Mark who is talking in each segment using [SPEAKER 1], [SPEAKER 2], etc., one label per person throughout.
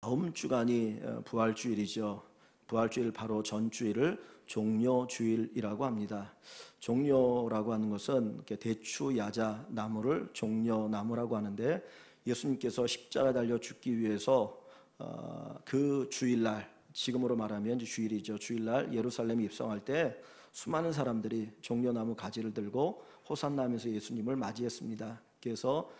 [SPEAKER 1] 다음 주간이 부활주일이죠. 부활주일 바로 전주일을 종려주일이라고 합니다. 종려라고 하는 것은 이렇게 대추, 야자, 나무를 종려나무라고 하는데, 예수님께서 십자가 달려 죽기 위해서 그 주일날, 지금으로 말하면 주일이죠. 주일날 예루살렘에 입성할 때 수많은 사람들이 종려나무 가지를 들고 호산나 하면서 예수님을 맞이했습니다. 그래서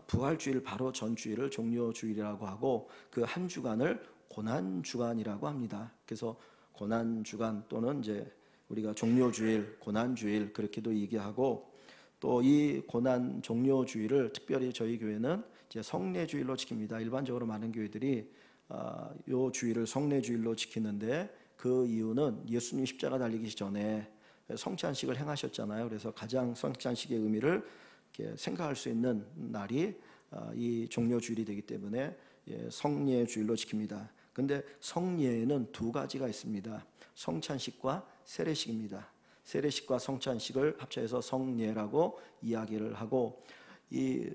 [SPEAKER 1] 부활주일 바로 전주일을 종려주일이라고 하고, 그 한 주간을 고난주간이라고 합니다. 그래서 고난주간 또는 이제 우리가 종려주일, 고난주일 그렇게도 얘기하고, 또 이 고난 종려주일을 특별히 저희 교회는 이제 성례주일로 지킵니다. 일반적으로 많은 교회들이 이 주일을 성례주일로 지키는데, 그 이유는 예수님 십자가 달리기 전에 성찬식을 행하셨잖아요. 그래서 가장 성찬식의 의미를 이렇게 생각할 수 있는 날이 이 종려주일이 되기 때문에 성례주일로 지킵니다. 근데 성례에는 두 가지가 있습니다. 성찬식과 세례식입니다. 세례식과 성찬식을 합쳐서 성례라고 이야기를 하고, 이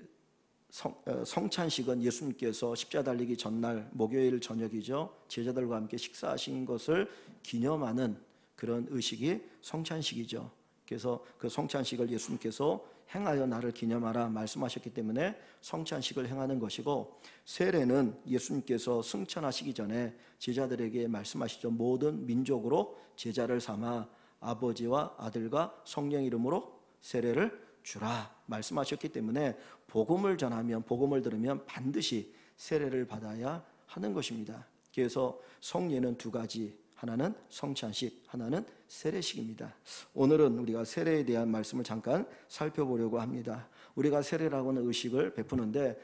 [SPEAKER 1] 성찬식은 예수님께서 십자가 달리기 전날 목요일 저녁이죠. 제자들과 함께 식사하신 것을 기념하는 그런 의식이 성찬식이죠. 그래서 그 성찬식을 예수님께서 행하여 나를 기념하라 말씀하셨기 때문에 성찬식을 행하는 것이고, 세례는 예수님께서 승천하시기 전에 제자들에게 말씀하시죠. 모든 민족으로 제자를 삼아 아버지와 아들과 성령 이름으로 세례를 주라 말씀하셨기 때문에 복음을 전하면, 복음을 들으면 반드시 세례를 받아야 하는 것입니다. 그래서 성례는 두 가지, 하나는 성찬식, 하나는 세례식입니다. 오늘은 우리가 세례에 대한 말씀을 잠깐 살펴보려고 합니다. 우리가 세례라고 하는 의식을 베푸는데,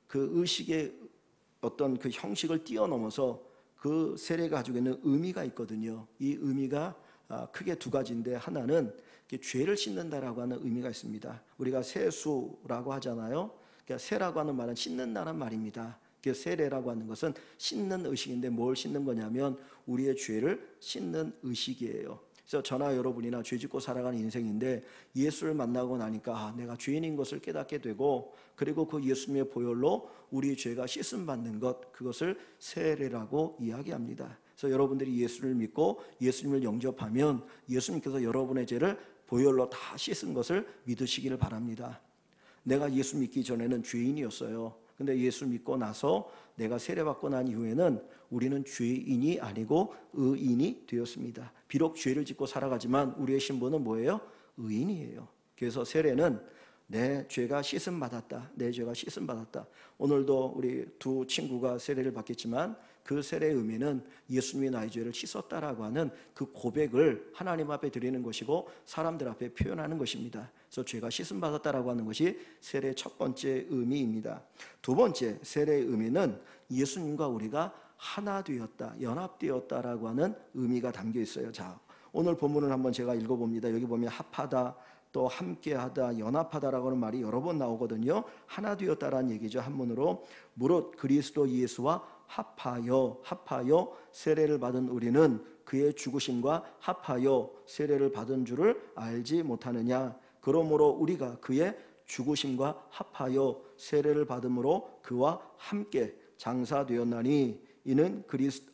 [SPEAKER 1] 그 의식의 어떤 그 형식을 뛰어넘어서 그 세례가 가지고 있는 의미가 있거든요. 이 의미가 크게 두 가지인데, 하나는 죄를 씻는다라고 하는 의미가 있습니다. 우리가 세수라고 하잖아요. 그러니까 세라고 하는 말은 씻는다는 말입니다. 세례라고 하는 것은 씻는 의식인데, 뭘 씻는 거냐면 우리의 죄를 씻는 의식이에요. 그래서 저나 여러분이나 죄 짓고 살아가는 인생인데, 예수를 만나고 나니까 내가 죄인인 것을 깨닫게 되고, 그리고 그 예수님의 보혈로 우리 죄가 씻음 받는 것, 그것을 세례라고 이야기합니다. 그래서 여러분들이 예수를 믿고 예수님을 영접하면 예수님께서 여러분의 죄를 보혈로 다 씻은 것을 믿으시기를 바랍니다. 내가 예수 믿기 전에는 죄인이었어요. 근데 예수 믿고 나서 내가 세례받고 난 이후에는 우리는 죄인이 아니고 의인이 되었습니다. 비록 죄를 짓고 살아가지만 우리의 신분은 뭐예요? 의인이에요. 그래서 세례는 내 죄가 씻음 받았다, 내 죄가 씻음 받았다. 오늘도 우리 두 친구가 세례를 받겠지만, 그 세례의 의미는 예수님이 나의 죄를 씻었다라고 하는 그 고백을 하나님 앞에 드리는 것이고, 사람들 앞에 표현하는 것입니다. 그래서 죄가 씻음 받았다라고 하는 것이 세례의 첫 번째 의미입니다. 두 번째 세례의 의미는 예수님과 우리가 하나 되었다, 연합되었다라고 하는 의미가 담겨 있어요. 자, 오늘 본문을 한번 제가 읽어봅니다. 여기 보면 합하다, 또 함께하다, 연합하다라고 하는 말이 여러 번 나오거든요. 하나 되었다라는 얘기죠. 한문으로. 무릇 그리스도 예수와 합하여 세례를 받은 우리는 그의 죽으심과 합하여 세례를 받은 줄을 알지 못하느냐. 그러므로 우리가 그의 죽으심과 합하여 세례를 받음으로 그와 함께 장사되었나니, 이는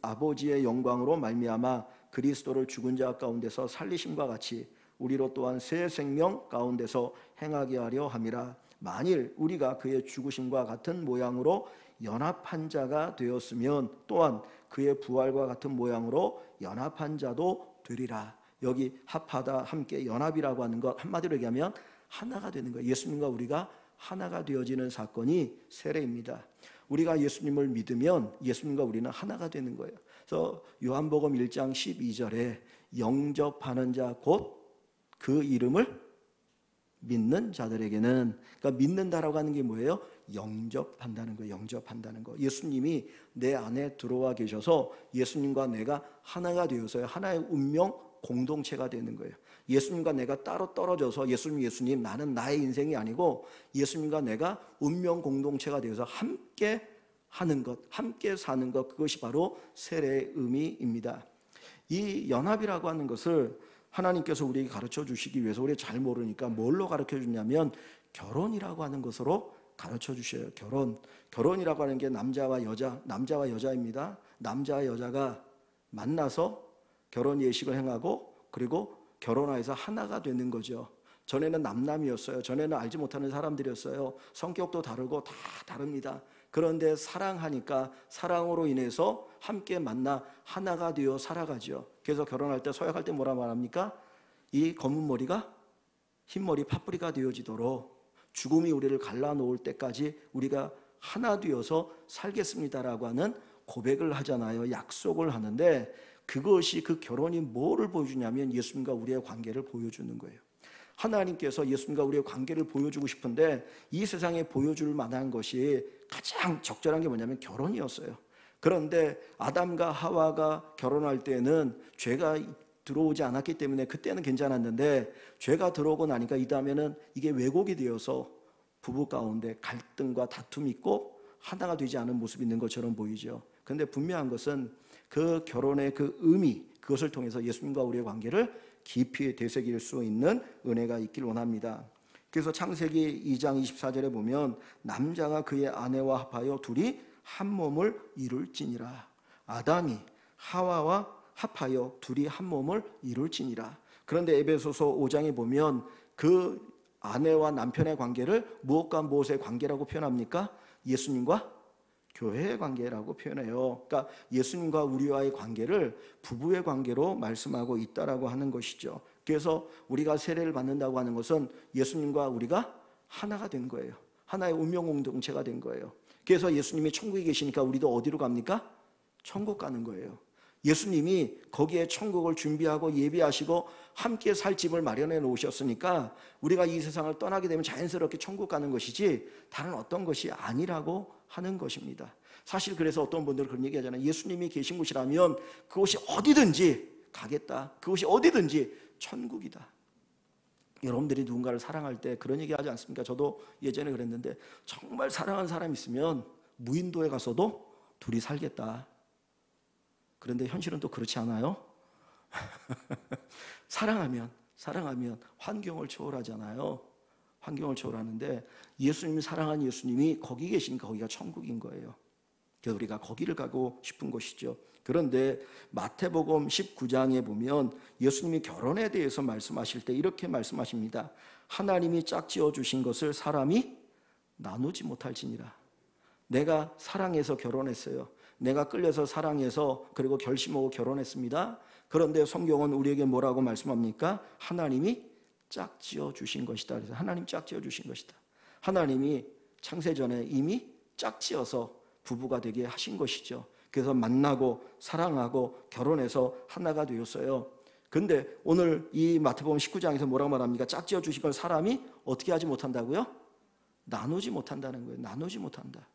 [SPEAKER 1] 아버지의 영광으로 말미암아 그리스도를 죽은 자 가운데서 살리심과 같이 우리로 또한 새 생명 가운데서 행하게 하려 함이라. 만일 우리가 그의 죽으심과 같은 모양으로 연합한 자가 되었으면 또한 그의 부활과 같은 모양으로 연합한 자도 되리라. 여기 합하다, 함께, 연합이라고 하는 것, 한마디로 얘기하면 하나가 되는 거예요. 예수님과 우리가 하나가 되어지는 사건이 세례입니다. 우리가 예수님을 믿으면 예수님과 우리는 하나가 되는 거예요. 그래서 요한복음 1장 12절에 영접하는 자 곧 그 이름을 믿는 자들에게는, 그러니까 믿는다라고 하는 게 뭐예요? 영접한다는 거예요. 영접한다는 거. 예수님이 내 안에 들어와 계셔서 예수님과 내가 하나가 되어서 하나의 운명 공동체가 되는 거예요. 예수님과 내가 따로 떨어져서 예수님 나는 나의 인생이 아니고 예수님과 내가 운명 공동체가 되어서 함께 하는 것, 함께 사는 것, 그것이 바로 세례의 의미입니다. 이 연합이라고 하는 것을 하나님께서 우리에게 가르쳐 주시기 위해서, 우리가 잘 모르니까 뭘로 가르쳐 주냐면 결혼이라고 하는 것으로 가르쳐 주셔요. 결혼이라고 하는 게 남자와 여자입니다. 남자와 여자가 만나서 결혼 예식을 행하고 그리고 결혼해서 하나가 되는 거죠. 전에는 남남이었어요. 전에는 알지 못하는 사람들이었어요. 성격도 다르고 다 다릅니다. 그런데 사랑하니까 사랑으로 인해서 함께 만나 하나가 되어 살아가죠. 그래서 결혼할 때 서약할 때 뭐라 말합니까? 이 검은 머리가 흰머리 파뿌리가 되어지도록 죽음이 우리를 갈라놓을 때까지 우리가 하나 되어서 살겠습니다라고 하는 고백을 하잖아요. 약속을 하는데 그것이 그 결혼이 뭐를 보여주냐면 예수님과 우리의 관계를 보여주는 거예요. 하나님께서 예수님과 우리의 관계를 보여주고 싶은데 이 세상에 보여줄 만한 것이 가장 적절한 게 뭐냐면 결혼이었어요. 그런데 아담과 하와가 결혼할 때는 죄가 들어오지 않았기 때문에 그때는 괜찮았는데 죄가 들어오고 나니까 이 다음에는 이게 왜곡이 되어서 부부 가운데 갈등과 다툼이 있고 하나가 되지 않은 모습이 있는 것처럼 보이죠. 그런데 분명한 것은 그 결혼의 그 의미, 그것을 통해서 예수님과 우리의 관계를 깊이 되새길 수 있는 은혜가 있길 원합니다. 그래서 창세기 2장 24절에 보면 남자가 그의 아내와 합하여 둘이 한 몸을 이룰지니라. 아담이 하와와 합하여 둘이 한 몸을 이룰지니라. 그런데 에베소서 5장에 보면 그 아내와 남편의 관계를 무엇과 무엇의 관계라고 표현합니까? 예수님과 교회의 관계라고 표현해요. 그러니까 예수님과 우리와의 관계를 부부의 관계로 말씀하고 있다라고 하는 것이죠. 그래서 우리가 세례를 받는다고 하는 것은 예수님과 우리가 하나가 된 거예요. 하나의 운명 공동체가 된 거예요. 그래서 예수님이 천국에 계시니까 우리도 어디로 갑니까? 천국 가는 거예요. 예수님이 거기에 천국을 준비하고 예비하시고 함께 살 집을 마련해 놓으셨으니까 우리가 이 세상을 떠나게 되면 자연스럽게 천국 가는 것이지 다른 어떤 것이 아니라고 하는 것입니다. 사실 그래서 어떤 분들은 그런 얘기 하잖아요. 예수님이 계신 곳이라면 그곳이 어디든지 가겠다. 그곳이 어디든지 천국이다. 여러분들이 누군가를 사랑할 때 그런 얘기 하지 않습니까? 저도 예전에 그랬는데 정말 사랑하는 사람이 있으면 무인도에 가서도 둘이 살겠다. 그런데 현실은 또 그렇지 않아요? 사랑하면 환경을 초월하잖아요. 환경을 초월하는데 예수님이 사랑한 예수님이 거기 계시니까 거기가 천국인 거예요. 그래서 우리가 거기를 가고 싶은 것이죠. 그런데 마태복음 19장에 보면 예수님이 결혼에 대해서 말씀하실 때 이렇게 말씀하십니다. 하나님이 짝지어 주신 것을 사람이 나누지 못할지니라. 내가 사랑해서 결혼했어요. 내가 끌려서 사랑해서 그리고 결심하고 결혼했습니다. 그런데 성경은 우리에게 뭐라고 말씀합니까? 하나님이 짝지어 주신 것이다. 그래서 하나님 짝지어 주신 것이다. 하나님이 창세전에 이미 짝지어서 부부가 되게 하신 것이죠. 그래서 만나고 사랑하고 결혼해서 하나가 되었어요. 근데 오늘 이 마태복음 19장에서 뭐라고 말합니까? 짝지어 주신 걸 사람이 어떻게 하지 못한다고요? 나누지 못한다는 거예요. 나누지 못한다.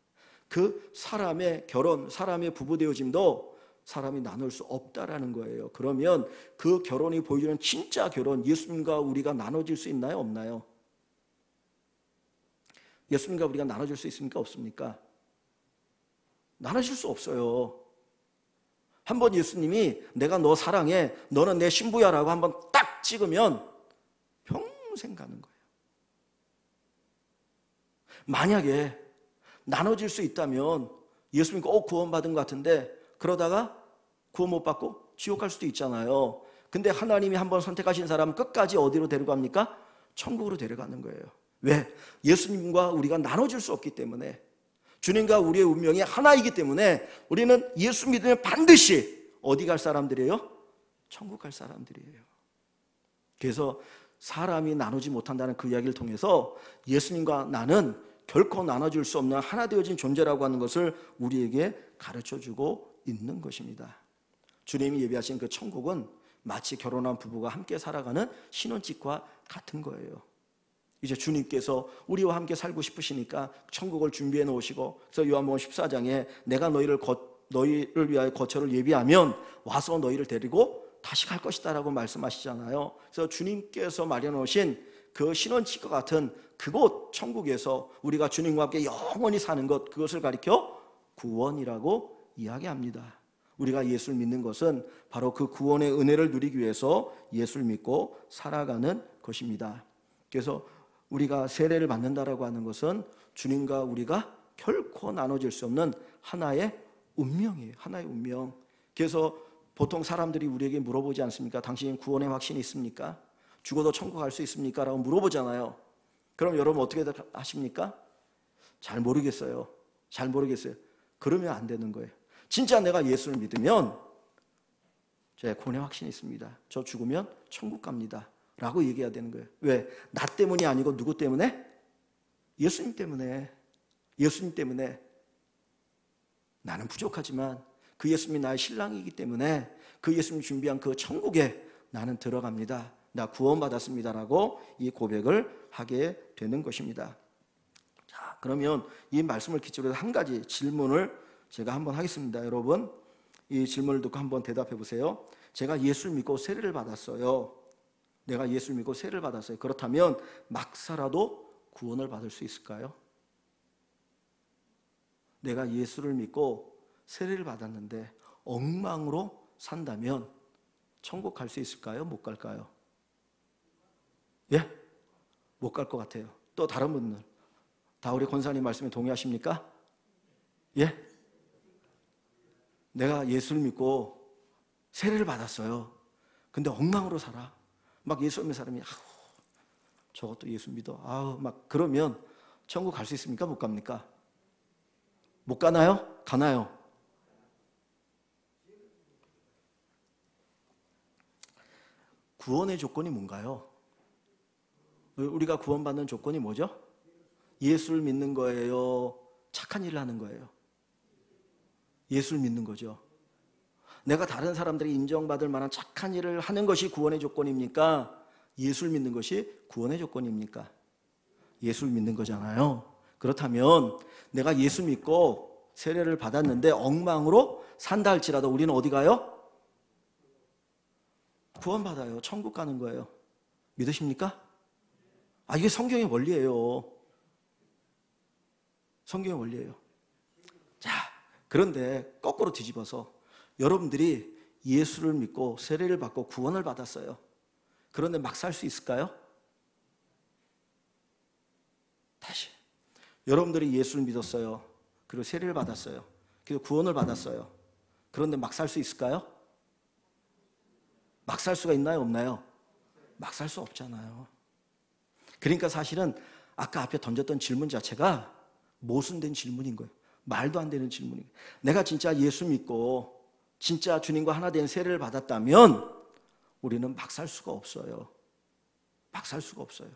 [SPEAKER 1] 그 사람의 결혼, 사람의 부부 되어짐도 사람이 나눌 수 없다라는 거예요. 그러면 그 결혼이 보여주는 진짜 결혼, 예수님과 우리가 나눠질 수 있나요? 없나요? 예수님과 우리가 나눠질 수 있습니까? 없습니까? 나눠질 수 없어요. 한번 예수님이 내가 너 사랑해, 너는 내 신부야 라고 한번 딱 찍으면 평생 가는 거예요. 만약에 나눠질 수 있다면 예수님 꼭 구원받은 것 같은데 그러다가 구원 못 받고 지옥 갈 수도 있잖아요. 근데 하나님이 한번 선택하신 사람은 끝까지 어디로 데려갑니까? 천국으로 데려가는 거예요. 왜? 예수님과 우리가 나눠질 수 없기 때문에, 주님과 우리의 운명이 하나이기 때문에 우리는 예수 믿으면 반드시 어디 갈 사람들이에요? 천국 갈 사람들이에요. 그래서 사람이 나누지 못한다는 그 이야기를 통해서 예수님과 나는 결코 나눠줄 수 없는 하나 되어진 존재라고 하는 것을 우리에게 가르쳐주고 있는 것입니다. 주님이 예비하신 그 천국은 마치 결혼한 부부가 함께 살아가는 신혼집과 같은 거예요. 이제 주님께서 우리와 함께 살고 싶으시니까 천국을 준비해 놓으시고, 그래서 요한복음 14장에 내가 너희를 위하여 거처를 예비하면 와서 너희를 데리고 다시 갈 것이다 라고 말씀하시잖아요. 그래서 주님께서 마련해 놓으신 그 신혼집과 같은 그곳 천국에서 우리가 주님과 함께 영원히 사는 것, 그것을 가리켜 구원이라고 이야기합니다. 우리가 예수를 믿는 것은 바로 그 구원의 은혜를 누리기 위해서 예수를 믿고 살아가는 것입니다. 그래서 우리가 세례를 받는다라고 하는 것은 주님과 우리가 결코 나눠질 수 없는 하나의 운명이에요. 하나의 운명. 그래서 보통 사람들이 우리에게 물어보지 않습니까? 당신 구원의 확신이 있습니까? 죽어도 천국 갈 수 있습니까? 라고 물어보잖아요. 그럼 여러분 어떻게 하십니까? 잘 모르겠어요. 잘 모르겠어요. 그러면 안 되는 거예요. 진짜 내가 예수를 믿으면 제 구원의 확신이 있습니다. 저 죽으면 천국 갑니다. 라고 얘기해야 되는 거예요. 왜? 나 때문이 아니고 누구 때문에? 예수님 때문에. 예수님 때문에. 나는 부족하지만 그 예수님이 나의 신랑이기 때문에 그 예수님이 준비한 그 천국에 나는 들어갑니다. 나 구원받았습니다라고 이 고백을 하게 되는 것입니다. 자, 그러면 이 말씀을 기초로 해서 한 가지 질문을 제가 한번 하겠습니다. 여러분, 이 질문을 듣고 한번 대답해 보세요. 제가 예수를 믿고 세례를 받았어요. 내가 예수를 믿고 세례를 받았어요. 그렇다면 막 살아도 구원을 받을 수 있을까요? 내가 예수를 믿고 세례를 받았는데 엉망으로 산다면 천국 갈 수 있을까요? 못 갈까요? 예? 못 갈 것 같아요. 또 다른 분들 다 우리 권사님 말씀에 동의하십니까? 예? 내가 예수를 믿고 세례를 받았어요. 근데 엉망으로 살아. 막 예수 믿는 사람이 저것도 예수 믿어. 막 그러면 천국 갈 수 있습니까? 못 갑니까? 못 가나요? 가나요? 구원의 조건이 뭔가요? 우리가 구원받는 조건이 뭐죠? 예수를 믿는 거예요? 착한 일을 하는 거예요? 예수를 믿는 거죠. 내가 다른 사람들이 인정받을 만한 착한 일을 하는 것이 구원의 조건입니까? 예수를 믿는 것이 구원의 조건입니까? 예수를 믿는 거잖아요. 그렇다면 내가 예수 믿고 세례를 받았는데 엉망으로 산다 할지라도 우리는 어디 가요? 구원받아요. 천국 가는 거예요. 믿으십니까? 이게 성경의 원리예요. 성경의 원리예요. 자, 그런데 거꾸로 뒤집어서 여러분들이 예수를 믿고 세례를 받고 구원을 받았어요. 그런데 막 살 수 있을까요? 다시. 여러분들이 예수를 믿었어요. 그리고 세례를 받았어요. 그리고 구원을 받았어요. 그런데 막 살 수 있을까요? 막 살 수가 있나요? 없나요? 막 살 수 없잖아요. 그러니까 사실은 아까 앞에 던졌던 질문 자체가 모순된 질문인 거예요. 말도 안 되는 질문이에요. 내가 진짜 예수 믿고 진짜 주님과 하나 된 세례를 받았다면 우리는 막 살 수가 없어요. 막 살 수가 없어요.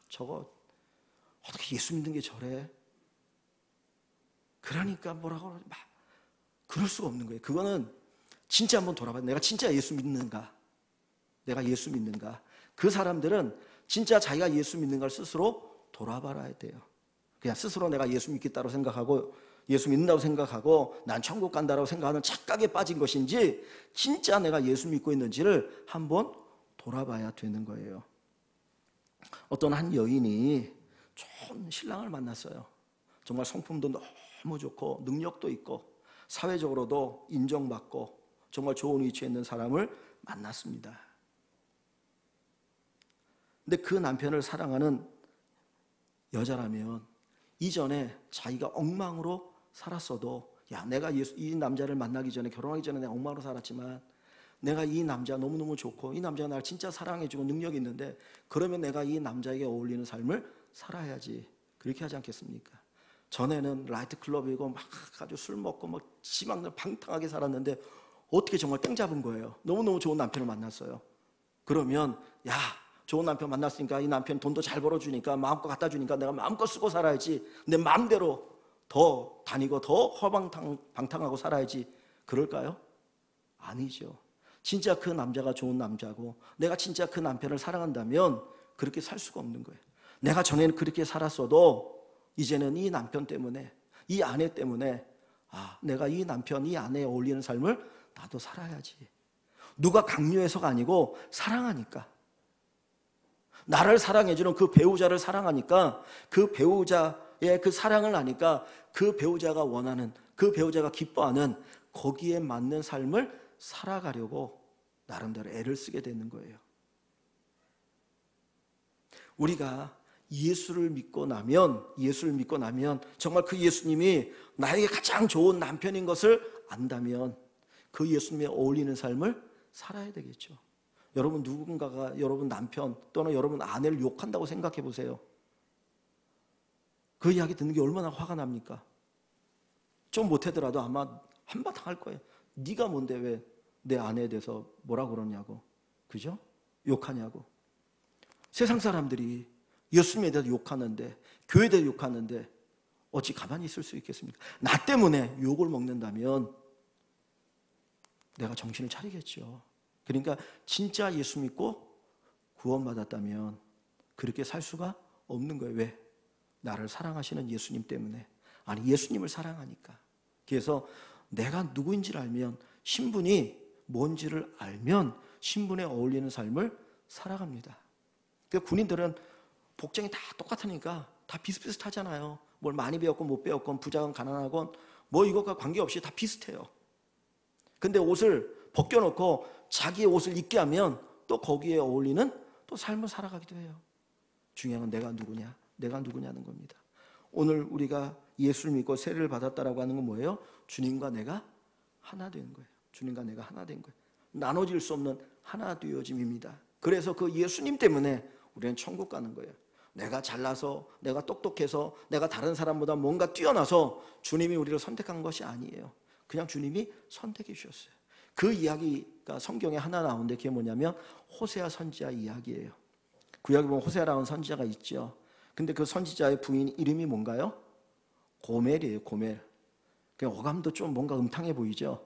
[SPEAKER 1] 저거 어떻게 예수 믿는 게 저래? 그러니까 뭐라고 막 그럴 수가 없는 거예요. 그거는 진짜 한번 돌아봐. 내가 진짜 예수 믿는가? 내가 예수 믿는가? 그 사람들은 진짜 자기가 예수 믿는가를 스스로 돌아봐야 돼요. 그냥 스스로 내가 예수 믿겠다고 생각하고 예수 믿는다고 생각하고 난 천국 간다고 생각하는 착각에 빠진 것인지 진짜 내가 예수 믿고 있는지를 한번 돌아봐야 되는 거예요. 어떤 한 여인이 좋은 신랑을 만났어요. 정말 성품도 너무 좋고 능력도 있고 사회적으로도 인정받고 정말 좋은 위치에 있는 사람을 만났습니다. 근데 그 남편을 사랑하는 여자라면 이전에 자기가 엉망으로 살았어도 내가 이 남자를 만나기 전에 결혼하기 전에 내가 엉망으로 살았지만 내가 이 남자 너무너무 좋고 이 남자가 나를 진짜 사랑해주고 능력이 있는데 그러면 내가 이 남자에게 어울리는 삶을 살아야지. 그렇게 하지 않겠습니까? 전에는 라이트 클럽이고 막 아주 술 먹고 막 지방들 방탕하게 살았는데 어떻게 정말 땡 잡은 거예요. 너무너무 좋은 남편을 만났어요. 그러면 좋은 남편 만났으니까 이 남편 돈도 잘 벌어주니까 마음껏 갖다 주니까 내가 마음껏 쓰고 살아야지. 내 마음대로 더 다니고 더 허방탕하고 살아야지. 그럴까요? 아니죠. 진짜 그 남자가 좋은 남자고 내가 진짜 그 남편을 사랑한다면 그렇게 살 수가 없는 거예요. 내가 전에는 그렇게 살았어도 이제는 이 남편 때문에 이 아내 때문에 내가 이 남편 이 아내에 어울리는 삶을 나도 살아야지. 누가 강요해서가 아니고 사랑하니까. 나를 사랑해주는 그 배우자를 사랑하니까 그 배우자의 그 사랑을 아니까 그 배우자가 원하는 그 배우자가 기뻐하는 거기에 맞는 삶을 살아가려고 나름대로 애를 쓰게 되는 거예요. 우리가 예수를 믿고 나면 정말 그 예수님이 나에게 가장 좋은 남편인 것을 안다면 그 예수님에 어울리는 삶을 살아야 되겠죠. 여러분 누군가가 여러분 남편 또는 여러분 아내를 욕한다고 생각해 보세요. 그 이야기 듣는 게 얼마나 화가 납니까? 좀 못하더라도 아마 한바탕 할 거예요. 네가 뭔데 왜 내 아내에 대해서 뭐라 그러냐고, 그죠? 욕하냐고. 세상 사람들이 예수님에 대해서 욕하는데, 교회에 대해서 욕하는데 어찌 가만히 있을 수 있겠습니까? 나 때문에 욕을 먹는다면 내가 정신을 차리겠죠. 그러니까 진짜 예수 믿고 구원받았다면 그렇게 살 수가 없는 거예요. 왜? 나를 사랑하시는 예수님 때문에. 아니, 예수님을 사랑하니까. 그래서 내가 누구인지를 알면, 신분이 뭔지를 알면 신분에 어울리는 삶을 살아갑니다. 그러니까 군인들은 복장이 다 똑같으니까 다 비슷비슷하잖아요. 뭘 많이 배웠건 못 배웠건 부자건 가난하건 뭐 이것과 관계없이 다 비슷해요. 근데 옷을 벗겨놓고 자기의 옷을 입게 하면 또 거기에 어울리는 또 삶을 살아가기도 해요. 중요한 건 내가 누구냐는 겁니다. 오늘 우리가 예수를 믿고 세례를 받았다라고 하는 건 뭐예요? 주님과 내가 하나 되는 거예요. 주님과 내가 하나 된 거예요. 나눠질 수 없는 하나 되어짐입니다. 그래서 그 예수님 때문에 우리는 천국 가는 거예요. 내가 잘나서, 내가 똑똑해서, 내가 다른 사람보다 뭔가 뛰어나서 주님이 우리를 선택한 것이 아니에요. 그냥 주님이 선택해 주셨어요. 그 이야기가 성경에 하나 나오는데 그게 뭐냐면 호세아 선지자 이야기예요. 구약에 보면 호세아라는 선지자가 있죠. 근데 그 선지자의 부인 이름이 뭔가요? 고멜이에요. 고멜. 그 어감도 좀 뭔가 음탕해 보이죠.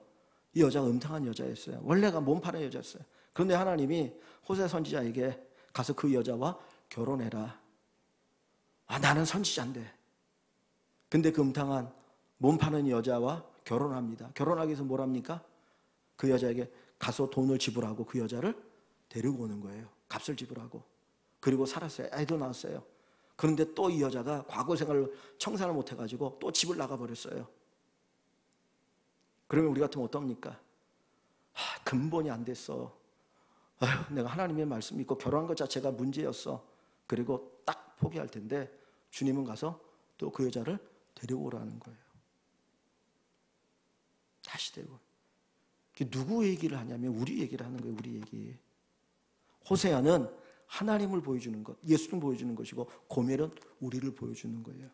[SPEAKER 1] 이 여자가 음탕한 여자였어요. 원래가 몸 파는 여자였어요. 그런데 하나님이 호세아 선지자에게 가서 그 여자와 결혼해라. 아, 나는 선지자인데. 근데 그 음탕한 몸 파는 여자와 결혼합니다. 결혼하기 위해서 뭘 합니까? 그 여자에게 가서 돈을 지불하고 그 여자를 데리고 오는 거예요. 값을 지불하고. 그리고 살았어요. 애도 낳았어요. 그런데 또 이 여자가 과거 생활을 청산을 못해가지고 또 집을 나가버렸어요. 그러면 우리 같으면 어떻습니까? 근본이 안 됐어. 아휴, 내가 하나님의 말씀 믿고 결혼한 것 자체가 문제였어. 그리고 딱 포기할 텐데 주님은 가서 또 그 여자를 데리고 오라는 거예요. 다시 데리고. 누구 얘기를 하냐면 우리 얘기를 하는 거예요. 우리 얘기. 호세아는 하나님을 보여주는 것, 예수를 보여주는 것이고 고멜은 우리를 보여주는 거예요.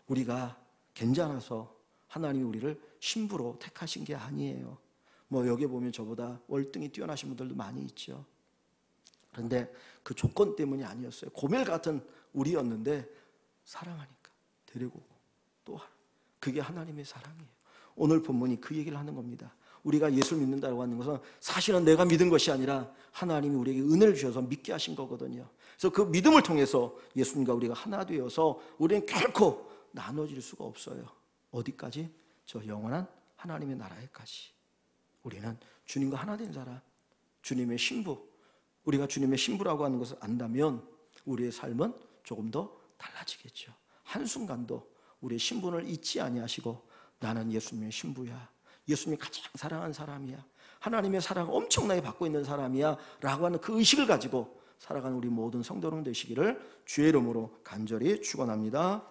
[SPEAKER 1] 우리가 괜찮아서 하나님이 우리를 신부로 택하신 게 아니에요. 뭐 여기 보면 저보다 월등히 뛰어나신 분들도 많이 있죠. 그런데 그 조건 때문이 아니었어요. 고멜 같은 우리였는데 사랑하니까 데리고 오고 또 그게 하나님의 사랑이에요. 오늘 본문이 그 얘기를 하는 겁니다. 우리가 예수를 믿는다고 하는 것은 사실은 내가 믿은 것이 아니라 하나님이 우리에게 은혜를 주셔서 믿게 하신 거거든요. 그래서 그 믿음을 통해서 예수님과 우리가 하나 되어서 우리는 결코 나눠질 수가 없어요. 어디까지? 저 영원한 하나님의 나라에까지. 우리는 주님과 하나 된 사람, 주님의 신부, 우리가 주님의 신부라고 하는 것을 안다면 우리의 삶은 조금 더 달라지겠죠. 한순간도 우리의 신분을 잊지 아니하시고 나는 예수님의 신부야, 예수님이 가장 사랑하는 사람이야, 하나님의 사랑을 엄청나게 받고 있는 사람이야 라고 하는 그 의식을 가지고 살아가는 우리 모든 성도님 되시기를 주의 이름으로 간절히 축원합니다.